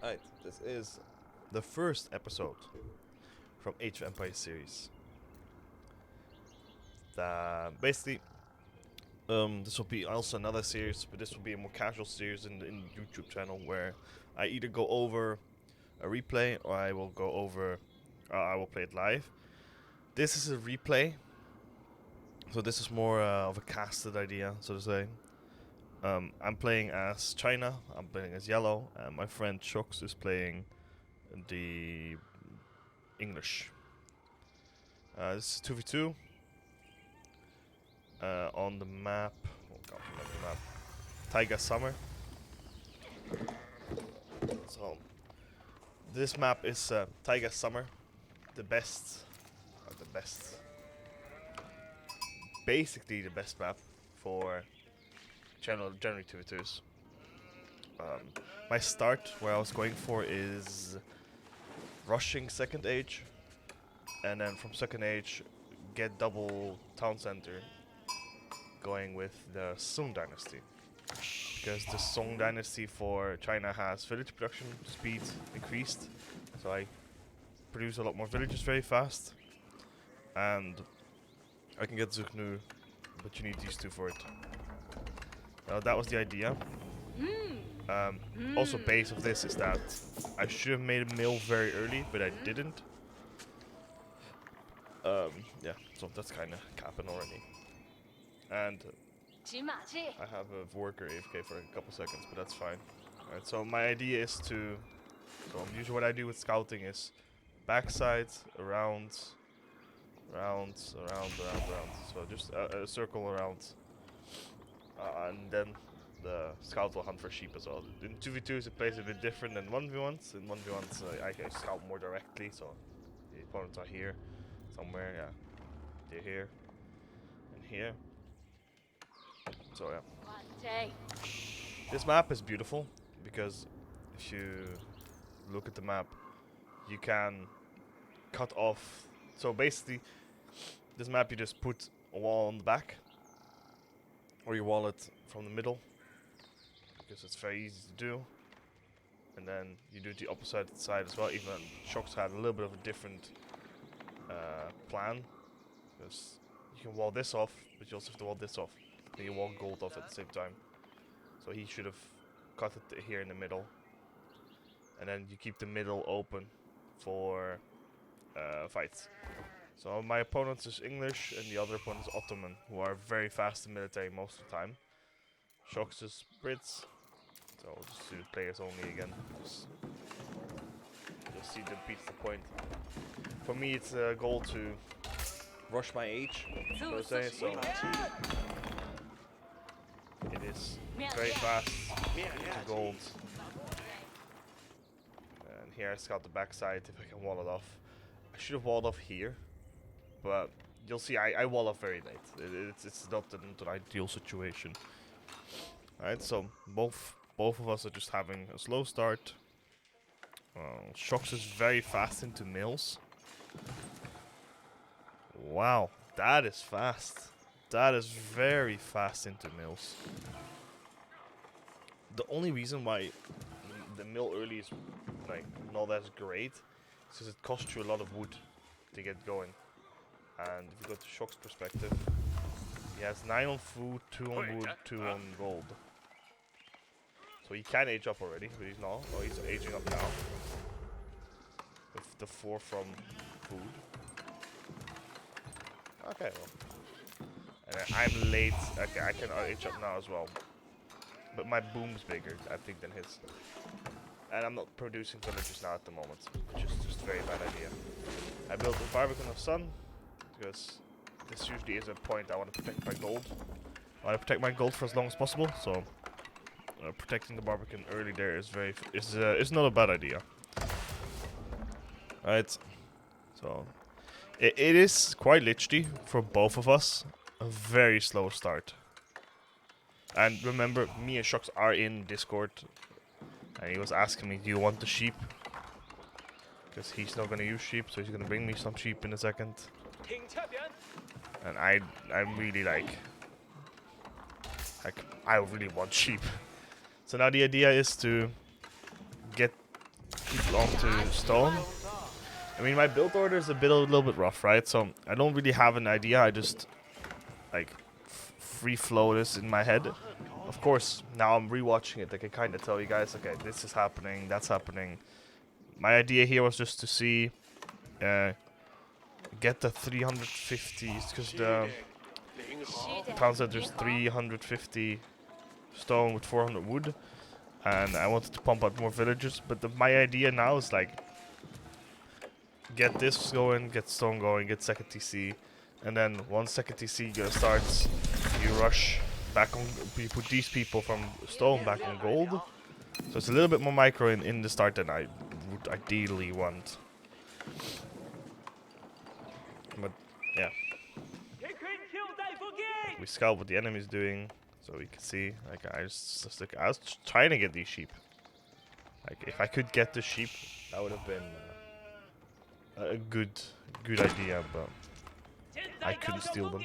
Alright, this is the first episode from Age of Empires series. Basically, this will be also another series, but this will be a more casual series in the YouTube channel where I either go over a replay or I will go over, I will play it live. This is a replay, so this is more of a casted idea, so to say. I'm playing as China, I'm playing as Yellow, and my friend Shux is playing the English. This is 2v2 on the map. Oh god, remember the map. Taiga Summer. So this map is Taiga Summer, the best, basically the best map for generally 2v2s. My start where I was going for is rushing second age, and then from second age get double town center, going with the Song Dynasty. Because the Song Dynasty for China has village production speed increased, so I produce a lot more villages very fast, and I can get Zugnu, but you need these two for it. That was the idea. Also, base of this is that I should have made a mill very early, but I didn't. Yeah, so that's kind of capping already. And I have a worker AFK for a couple seconds, but that's fine. Alright, so my idea is to... So usually what I do with scouting is backside, around. So just a circle around. And then the scout will hunt for sheep as well. In 2v2s it plays a bit different than 1v1s. In 1v1s I can scout more directly, so the opponents are here somewhere, yeah. They're here and here. So yeah. This map is beautiful because if you look at the map, you can cut off. So basically, this map you just put a wall on the back, or you wall it from the middle, because it's very easy to do. And then you do the opposite side as well. Even Shocks had a little bit of a different plan, because you can wall this off, but you also have to wall this off. And you wall gold off at the same time. So he should have cut it here in the middle, and then you keep the middle open for fights. So my opponent is English and the other opponent is Ottoman, who are very fast in military most of the time. Shocks is Brits, so we'll just do players only again. Just see them beats the point. For me, it's a goal to rush my age, per se. So it is very fast to gold. And here I scout the backside if I can wall it off. I should have walled off here, but you'll see I wall off very late. It's not an ideal situation. Alright, so both of us are just having a slow start. Shocks is very fast into mills. Wow, that is fast. That is very fast into mills. The only reason why the mill early is like not as great is because it costs you a lot of wood to get going. And if you go to Shock's perspective, he has 9 on food, 2 on wood, 2 on gold. So he can age up already, but he's not. Oh, he's aging up now. With the 4 from food. Okay, well. And then I'm late. Okay, I can age up now as well. But my boom's bigger, I think, than his. And I'm not producing villages now at the moment, which is just a very bad idea. I built a Barbican of Sun, because this usually is a point I want to protect my gold. I want to protect my gold for as long as possible, so protecting the Barbican early there is not a bad idea. Right, so it is quite literally for both of us a very slow start. And remember, me and Shocks are in Discord, and he was asking me, do you want the sheep? Because he's not going to use sheep, so he's going to bring me some sheep in a second. And I'm really like I really want sheep. So now the idea is to get people onto stone. I mean, my build order is a little bit rough, right? So I don't really have an idea. I just like free flow this in my head. Of course, now I'm rewatching it. I can kind of tell you guys, okay, this is happening, that's happening. My idea here was just to see, get the 350s, because the town said there's 350 stone with 400 wood, and I wanted to pump out more villagers. But my idea now is like, get this going, get stone going, get second TC, and then once second TC starts, you rush back on. You put these people from stone back on gold. So it's a little bit more micro in the start than I would ideally want. But yeah, we scout what the enemy's doing, so we can see. Like I was trying to get these sheep. Like if I could get the sheep, that would have been a good idea, but I couldn't steal them.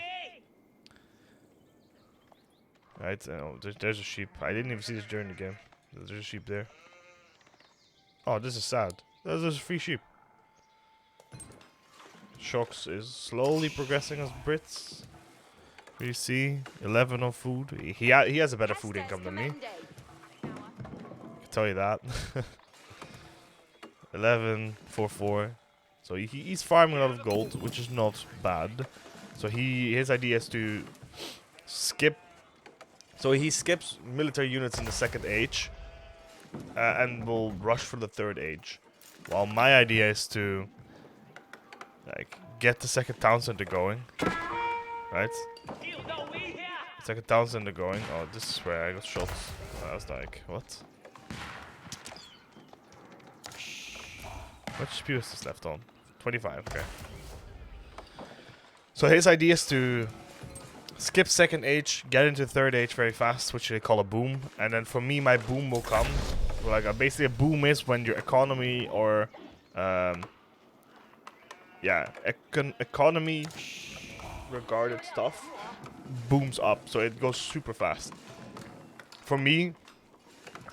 Right, there's a sheep. I didn't even see this during the game. There's a sheep there. Oh, this is sad. There's a free sheep. Shocks is slowly progressing as Brits. You see, 11 on food. He has a better food income than me. I can tell you that. 11, 4. So he's farming a lot of gold, which is not bad. So his idea is to skip. So he skips military units in the second age, and will rush for the third age. While my idea is to like get the second town center going, right? Second town center going. Oh, this is where I got shot. I was like, what? Which HP is this left on? 25. Okay. So his idea is to skip second age, get into third age very fast, which they call a boom, and then for me, my boom will come. Like basically, a boom is when your economy or, economy regarded stuff booms up, so it goes super fast. For me,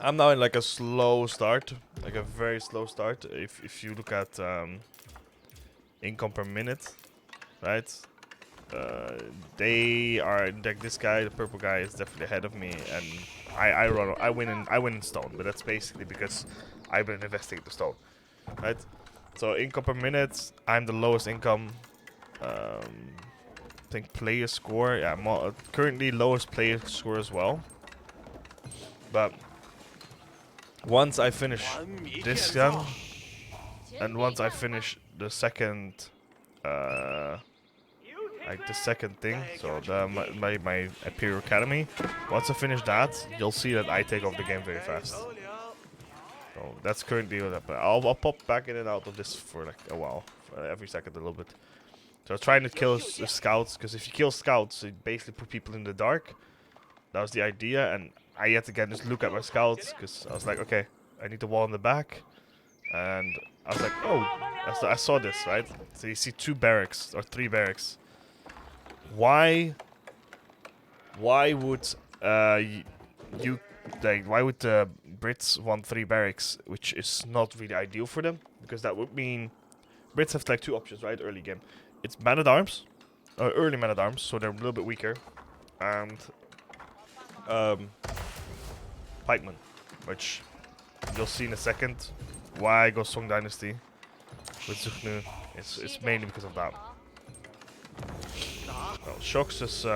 I'm now in like a slow start, like a very slow start. If you look at income per minute, right? They are like this guy, the purple guy, is definitely ahead of me, and I win in stone, but that's basically because I've been investing in the stone, right? So income per minute, I'm the lowest income. I think player score, yeah, currently lowest player score as well. But once I finish this gun, and once I finish the second, like the second thing, so my Imperial Academy. Once I finish that, you'll see that I take over the game very fast. So that's currently what happened. I'll pop back in and out of this for like a while, for every second a little bit. So I was trying to kill the scouts, because if you kill scouts, you basically put people in the dark. That was the idea, and I had to again just look at my scouts, because I was like, okay, I need the wall in the back. And I was like, oh, I saw this, right? So you see 2 barracks, or 3 barracks. Why would why would the Brits want 3 barracks, which is not really ideal for them, because that would mean Brits have like 2 options, right? Early game, it's man at arms, or early man at arms, so they're a little bit weaker, and pikemen, which you'll see in a second. Why I go Song Dynasty with Zuchnu? It's mainly because of that. Well, Shox is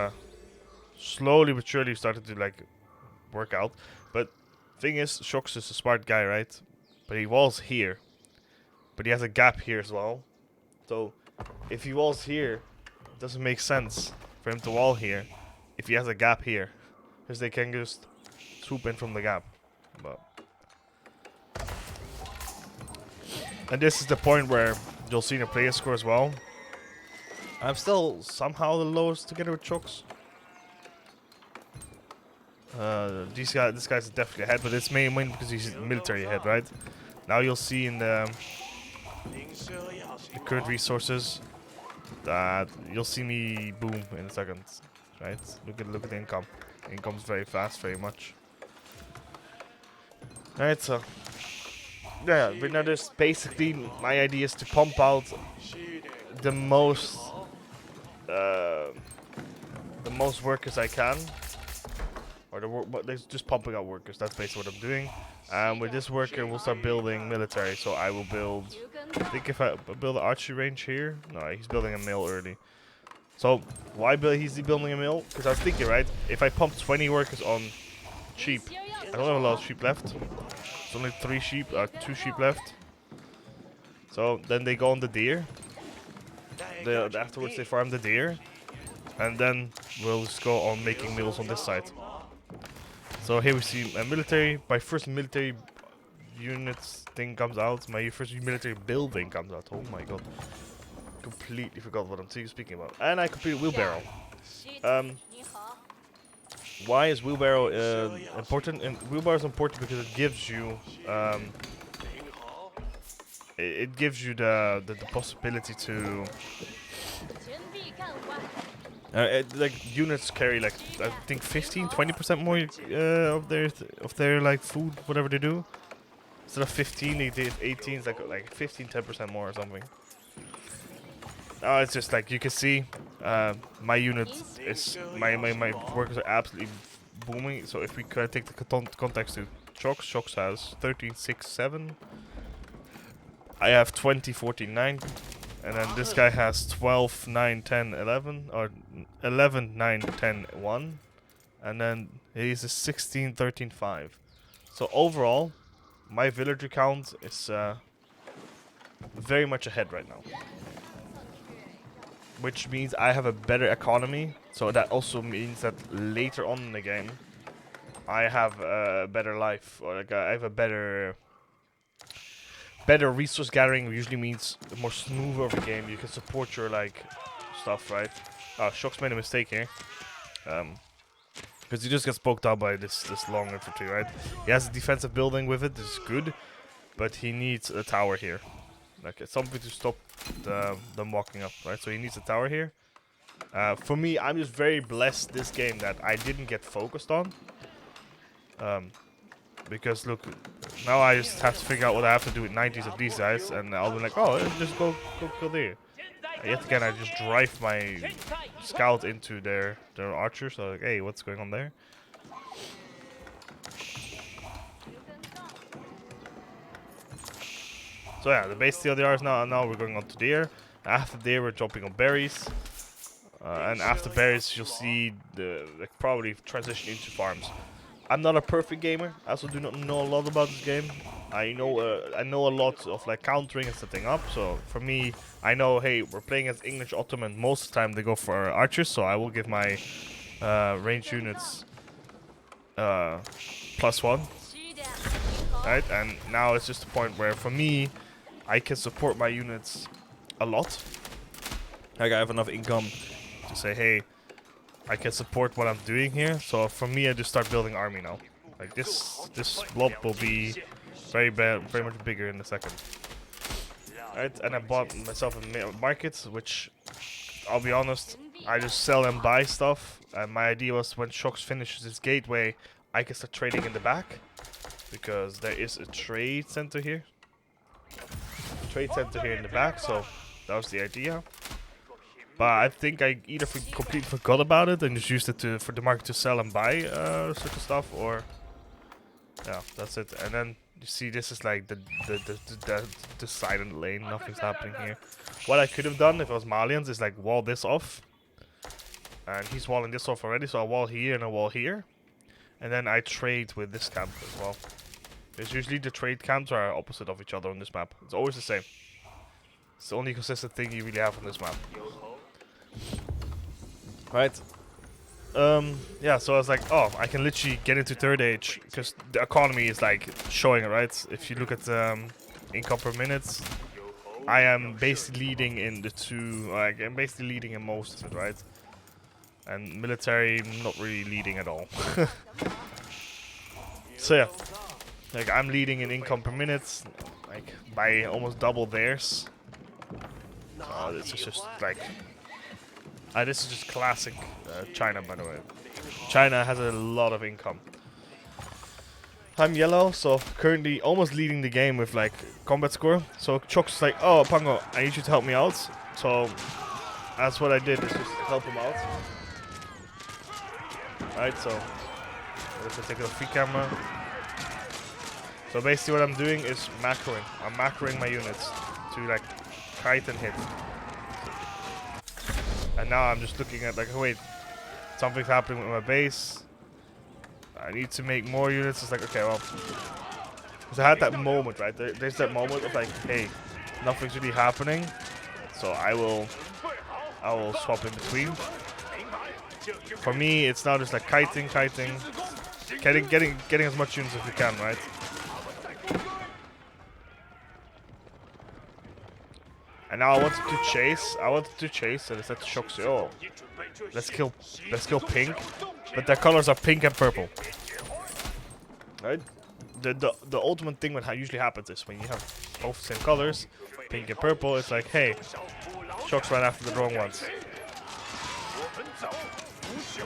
slowly but surely started to like work out, but thing is, Shox is a smart guy, right? But he walls here, but he has a gap here as well. So if he walls here, it doesn't make sense for him to wall here if he has a gap here, because they can just swoop in from the gap. But and this is the point where you'll see in the player score as well. I'm still somehow the lowest together with Chooks. This guy's definitely ahead, but it's mainly because he's military ahead, right? Now you'll see in the current resources that you'll see me boom in a second, right? Look at the income. Income's very fast, very much. Alright, so yeah, but now there's basically my idea is to pump out the most uh, the most workers I can, or but there's just pumping out workers. That's basically what I'm doing. And with this worker, we'll start building military. So I will build. I think if I build an archery range here, no, he's building a mill early. So why he's building a mill? Because I was thinking, right, if I pump 20 workers on sheep, I don't have a lot of sheep left. There's only 2 sheep left. So then they go on the deer. Afterwards they farm the deer, and then we'll just go on making mills on this side. So here we see a military. My first military units thing comes out. My first military building comes out. Oh my god. Completely forgot what I'm speaking about. And I completed wheelbarrow. Why is wheelbarrow important? And wheelbarrow is important because it gives you it gives you the possibility to like units carry like I think 15-20% more of their like food, whatever they do. Instead of 15, they did 18. It's like 15-10% more or something. Oh, it's just like you can see, my unit is my workers are absolutely booming. So if we could take the context to Shox has 13, 6, 7. I have 20, 14, 9. And then this guy has 12, 9, 10, 11. Or 11, 9, 10, 1. And then he's a 16, 13, 5. So overall, my villager count is very much ahead right now. Which means I have a better economy. So that also means that later on in the game, I have a better life. Or like I have a better resource gathering. Usually means a more smooth over game. You can support your like stuff, right? Oh, Shox made a mistake here. Because he just gets poked out by this long infantry, right? He has a defensive building with it. This is good. But he needs a tower here. Like something to stop them walking up, right? So he needs a tower here. For me, I'm just very blessed this game that I didn't get focused on. Because look, now I just have to figure out what I have to do with 90s of these guys, and I'll be like, oh, just go kill there. Yet again, I just drive my scout into their archer. So like, hey, what's going on there? So yeah, the base TLDR is now we're going on to deer. After deer, we're jumping on berries. And after berries, you'll see like probably transition into farms. I'm not a perfect gamer. I also do not know a lot about this game. I know a lot of like countering and setting up. So for me, I know, hey, we're playing as English Ottoman. Most of the time they go for archers. So I will give my range units +1. Right, and now it's just a point where for me, I can support my units a lot. Like I have enough income to say, hey, I can support what I'm doing here. So for me, I just start building army now. Like this blob will be very much bigger in a second. Right, and I bought myself a market, which I'll be honest, I just sell and buy stuff. And my idea was when Shox finishes his gateway, I can start trading in the back. Because there is a trade center here. Trade center here in the back, so that was the idea. But I think I either completely forgot about it and just used it for the market to sell and buy certain stuff, or yeah, that's it. And then you see, this is like the silent lane. Nothing's happening here. What I could have done if I was Malians is like wall this off, and he's walling this off already. So I wall here and I wall here. And then I trade with this camp as well. Because usually the trade camps are opposite of each other on this map. It's always the same. It's the only consistent thing you really have on this map. Right. Yeah, so I was like, oh, I can literally get into third age. Because the economy is like showing it, right? If you look at income per minute, I am basically leading in the two. Like, I'm basically leading in most of it, right? And military, not really leading at all. So yeah, like I'm leading in income per minute, like by almost double theirs. This is just like, this is just classic China, by the way. China has a lot of income. I'm yellow, so currently almost leading the game with like combat score. So Chok's like, oh Pango, I need you to help me out. So that's what I did, is just help him out. Alright, so let's take a free camera. So basically what I'm doing is macroing. I'm macroing my units to like kite and hit. And now I'm just looking at like, oh, wait, something's happening with my base. I need to make more units. It's like, okay, well, because I had that moment, right? There's that moment of like, hey, nothing's really happening, so I will swap in between. For me, it's now just like kiting, getting as much units as we can, right? And now I wanted to chase, and instead Shock say, oh, let's kill pink, but their colors are pink and purple. Right? The ultimate thing that usually happens is when you have both the same colors, pink and purple, it's like, hey, Shock's right after the wrong ones.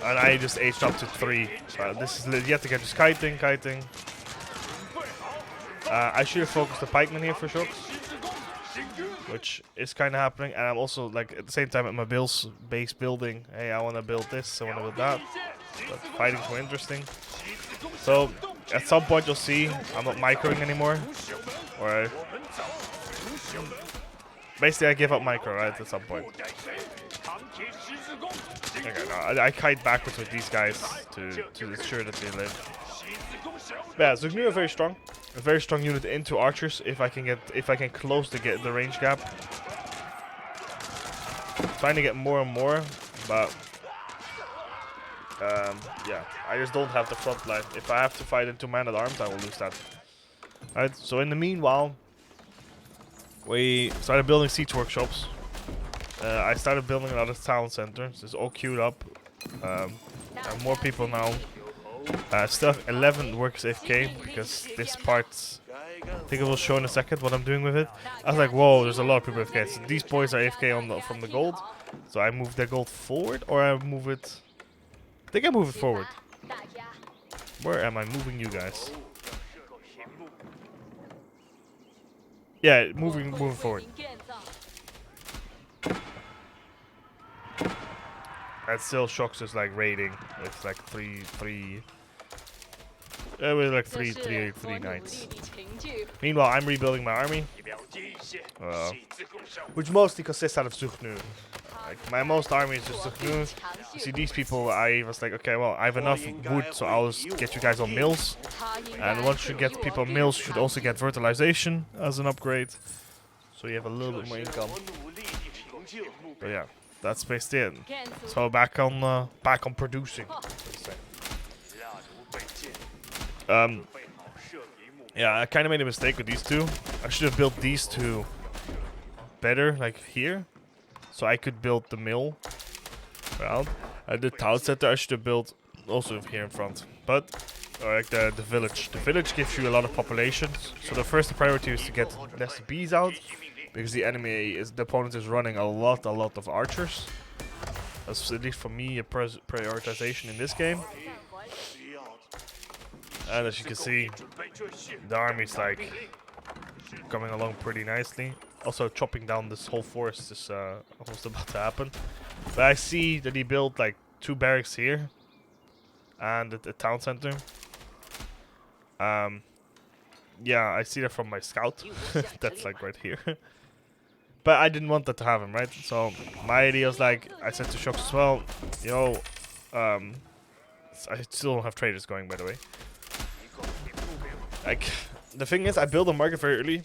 And I just aged up to 3. This is yet again just kiting. I should have focused the pikeman here for Shocks, which is kind of happening. And I'm also like at the same time at my base building. Hey, I want to build this, I want to build that. But fighting's more interesting. So at some point you'll see I'm not microing anymore, or basically I give up micro, right, at some point. Okay, no, I kite backwards with these guys to ensure that they live. But yeah, Zugnu are very strong. A very strong unit into archers if I can close the range gap. Trying to get more and more, but yeah, I just don't have the front line. If I have to fight into man at arms, I will lose that. Alright, so in the meanwhile, we started building siege workshops. I started building another town center. So it's all queued up. And more people now. Still have 11 workers AFK because this part, I think I will show in a second what I'm doing with it. I was like, whoa, there's a lot of people AFK. So these boys are AFK from the gold. So I move their gold forward, or I move it. I think I move it forward. Where am I moving you guys? Yeah, moving forward. And still Shocks is like raiding with like three knights. Meanwhile, I'm rebuilding my army, which mostly consists out of Zugnu. Like my most army is just Zugnu. You see these people, I was like, okay, well, I have enough wood, so I'll get you guys on mills. And once you get people on mills, you should also get fertilization as an upgrade, so you have a little bit more income. But yeah, that's basically it. So back on producing. Yeah, I kind of made a mistake with these two. I should have built these two better, like here, so I could build the mill around. And the town center I should have built also here in front. But like the village. The village gives you a lot of population. So the first priority is to get less bees out, because the opponent is running a lot of archers. That's at least for me a prioritization in this game. And as you can see, the army's like coming along pretty nicely. Also chopping down this whole forest is almost about to happen. But I see that he built like 2 barracks here and at the town center. Yeah, I see that from my scout. That's like right here. But I didn't want that to happen, right? So my idea was like, I said to Shocks as well, yo, I still don't have traders going, by the way. Like, the thing is, I built a market very early,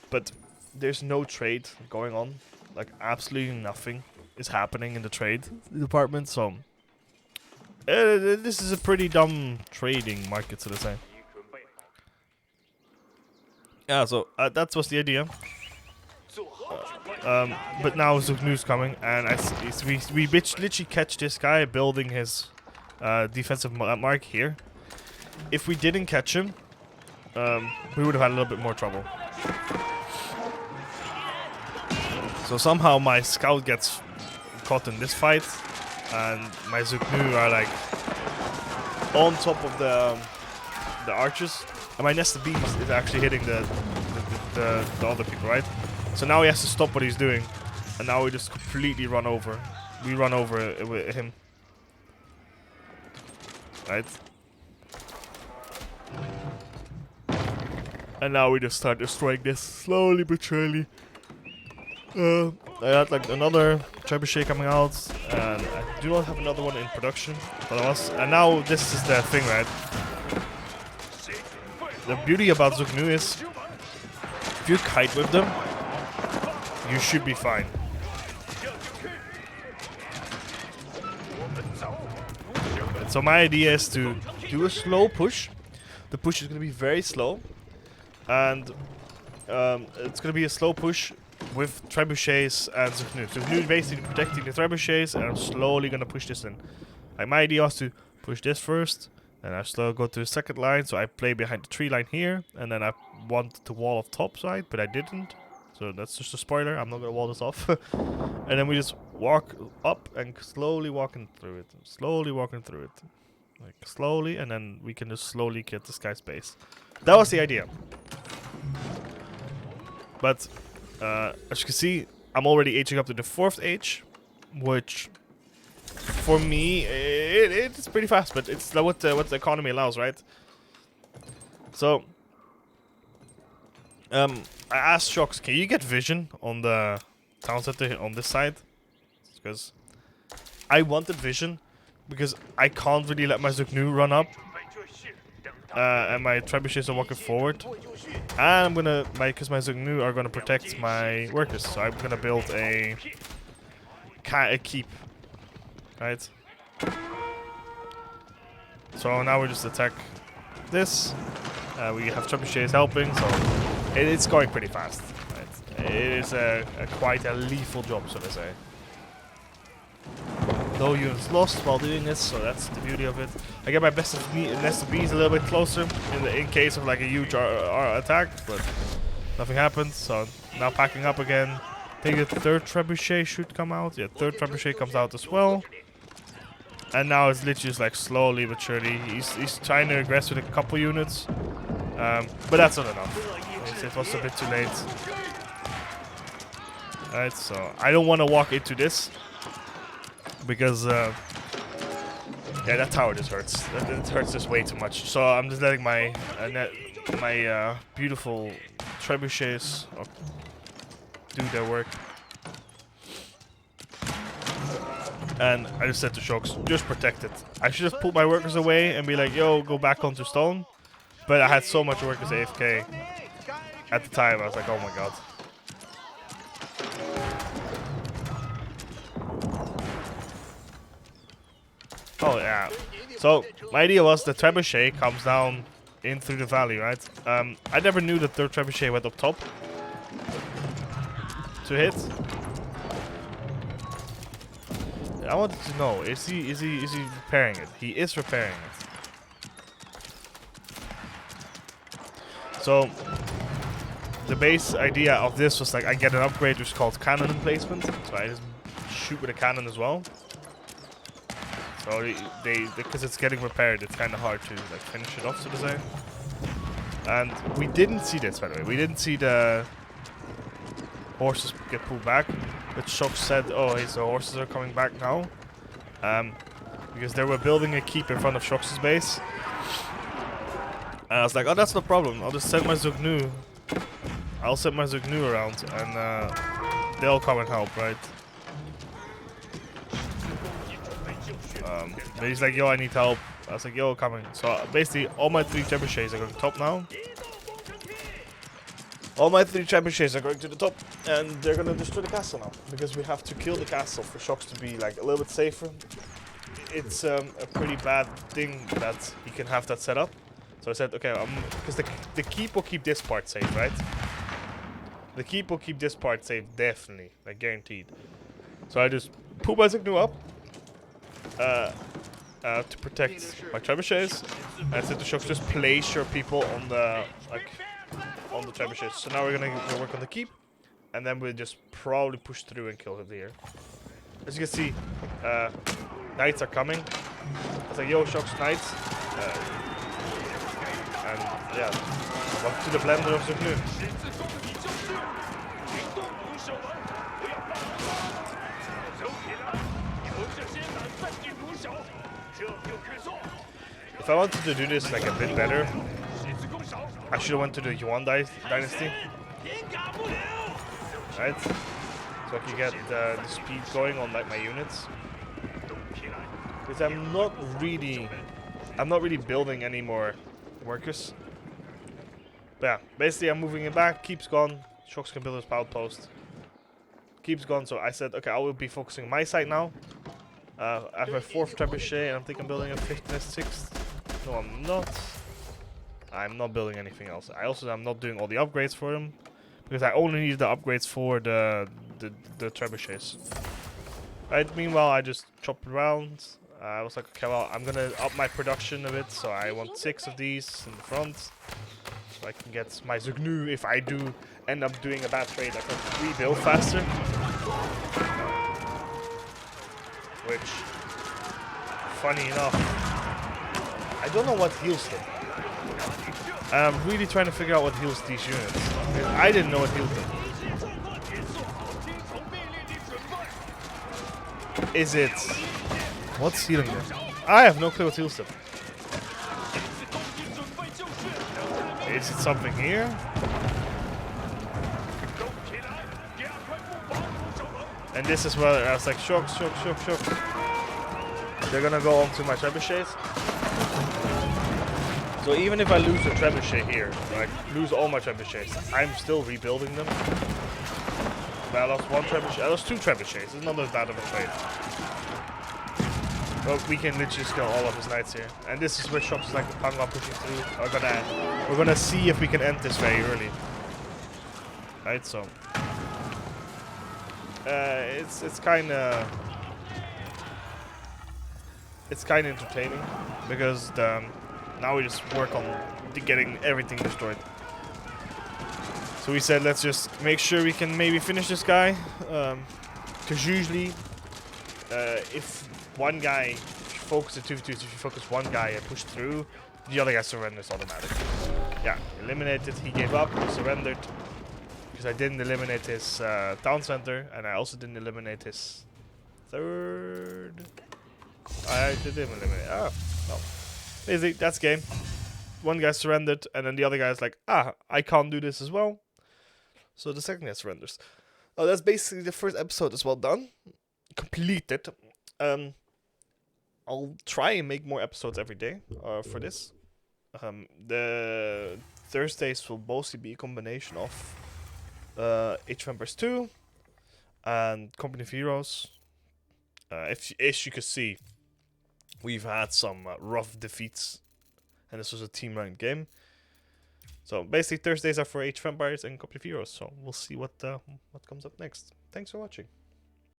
but there's no trade going on. Like, absolutely nothing is happening in the trade department, so this is a pretty dumb trading market, so to say. Yeah, so that was the idea. But now Zugnu's coming, and we literally catch this guy building his defensive mark here. If we didn't catch him, we would have had a little bit more trouble. So somehow my scout gets caught in this fight, and my Zugnu are like on top of the archers. And my nest of bees is actually hitting the other people, right? So now he has to stop what he's doing. And now we just completely run over. We run over with him. Right? And now we just start destroying this slowly but surely. I had like another trebuchet coming out, and I do not have another one in production. And now this is the thing, right? The beauty about Zugnu is, if you kite with them, you should be fine. And so my idea is to do a slow push. The push is going to be very slow, and it's going to be a slow push with trebuchets and Zugnu. Zugnu is basically protecting the trebuchets, and I'm slowly going to push this in. Like, my idea was to push this first, and I slowly go to the second line, so I play behind the tree line here, and then I want to wall off top side, but I didn't. So that's just a spoiler, I'm not going to wall this off. And then we just walk up and slowly walking through it. Slowly walking through it. Like, slowly, and then we can just slowly get this guy's base. That was the idea. But, as you can see, I'm already aging up to the 4th age, which, for me, it's pretty fast, but it's what the economy allows, right? So, I asked Shocks, can you get vision on the town center on this side? Because I wanted vision, because I can't really let my Zugnu run up. And my trebuchets are walking forward. And I'm gonna, because my Zugnu are gonna protect my workers. So I'm gonna build a keep. Right? So now we just attack this. We have trebuchets helping, so it's going pretty fast. Right? It is quite a lethal job, so to say. No units lost while doing this, so that's the beauty of it. I get my nest of bees a little bit closer in case of like a huge attack, but nothing happens. So now packing up again. I think the 3rd trebuchet should come out. Yeah, 3rd trebuchet comes out as well. And now it's literally just like slowly but surely. He's trying to aggress with a couple units, but that's not enough. It was a bit too late. Alright, so I don't want to walk into this. Because, yeah, that tower just hurts. It hurts just way too much. So I'm just letting my beautiful trebuchets do their work. And I just said to Shocks, just protect it. I should have pulled my workers away and be like, yo, go back onto stone. But I had so much workers AFK. At the time, I was like, oh my god. Oh yeah. So my idea was the trebuchet comes down in through the valley, right? I never knew that the trebuchet went up top to hit. I wanted to know, is he repairing it? He is repairing it. So the base idea of this was like I get an upgrade which is called cannon emplacement. So I just shoot with a cannon as well. So because it's getting repaired, it's kind of hard to like finish it off, so to say. And we didn't see this, by the way. We didn't see the horses get pulled back. But Shock said, "Oh, hey, so horses are coming back now," because they were building a keep in front of Shock's base. And I was like, "Oh, that's no problem. I'll just send my Zugnu. I'll send my Zugnu around, and they'll come and help, right?" But he's like, yo, I need help. I was like, yo, coming. So basically, all my 3 trebuchets are going top now. All my 3 trebuchets are going to the top, and they're going to destroy the castle now. Because we have to kill the castle for Shocks to be like a little bit safer. It's a pretty bad thing that he can have that set up. So I said, okay, because the keep will keep this part safe, right? The keep will keep this part safe, definitely, like guaranteed. So I just pull my Zugnu up. To protect my trebuchets. And I said to Shocks, just place your people on the trebuchets. So now we're gonna work on the keep, and then we'll just probably push through and kill him here. As you can see, knights are coming. It's like, yo, Shocks, knights. And Yeah. Welcome to the blender of Zugnu. If I wanted to do this like a bit better, I should have went to the Yuan dynasty. Right? So I could get the speed going on like my units. Because I'm not really building any more workers. But yeah, basically I'm moving it back, keeps gone. Shocks can build his outpost. Keeps gone, so I said, okay, I will be focusing my side now. I have my 4th trebuchet, and I think I'm building a 5th and a 6th. No, I'm not. I'm not building anything else. I'm not doing all the upgrades for them. Because I only need the upgrades for the trebuchets. Right, meanwhile, I just chopped around. I was like, okay, well, I'm gonna up my production a bit, so I want 6 of these in the front. So I can get my Zugnu if I do end up doing a bad trade. I can rebuild faster. Which, funny enough, I don't know what heals them. And I'm really trying to figure out what heals these units. Because I didn't know what healed them. Is it... What's healing them? I have no clue what heals them. Is it something here? And this is where I was like, shock. They're gonna go onto my trebuchets. So even if I lose a trebuchet here, like lose all my trebuchets, I'm still rebuilding them. But I lost 1 trebuchet. I lost 2 trebuchets. It's not as bad of a trade. But we can literally kill all of his knights here. And this is where shops like the Pangwa pushing through are we're gonna see if we can end this very early. Right, so it's kinda entertaining because now we just work on getting everything destroyed. So we said let's just make sure we can maybe finish this guy, because usually if one guy focuses 2v2, if you focus one guy and push through, the other guy surrenders automatically. Yeah, eliminated, he gave up, he surrendered. Because I didn't eliminate his town center, and I also didn't eliminate his 3rd. I did eliminate. Ah, well. Basically, that's game. One guy surrendered, and then the other guy's like, I can't do this as well. So the second guy surrenders. Oh, that's basically the first episode as well done. Completed. I'll try and make more episodes every day for this. The Thursdays will mostly be a combination of Age of Empires 2 and Company of Heroes. As you can see, we've had some rough defeats, and this was a team-run game. So basically, Thursdays are for Age of Empires and Company of Heroes. So we'll see what comes up next. Thanks for watching.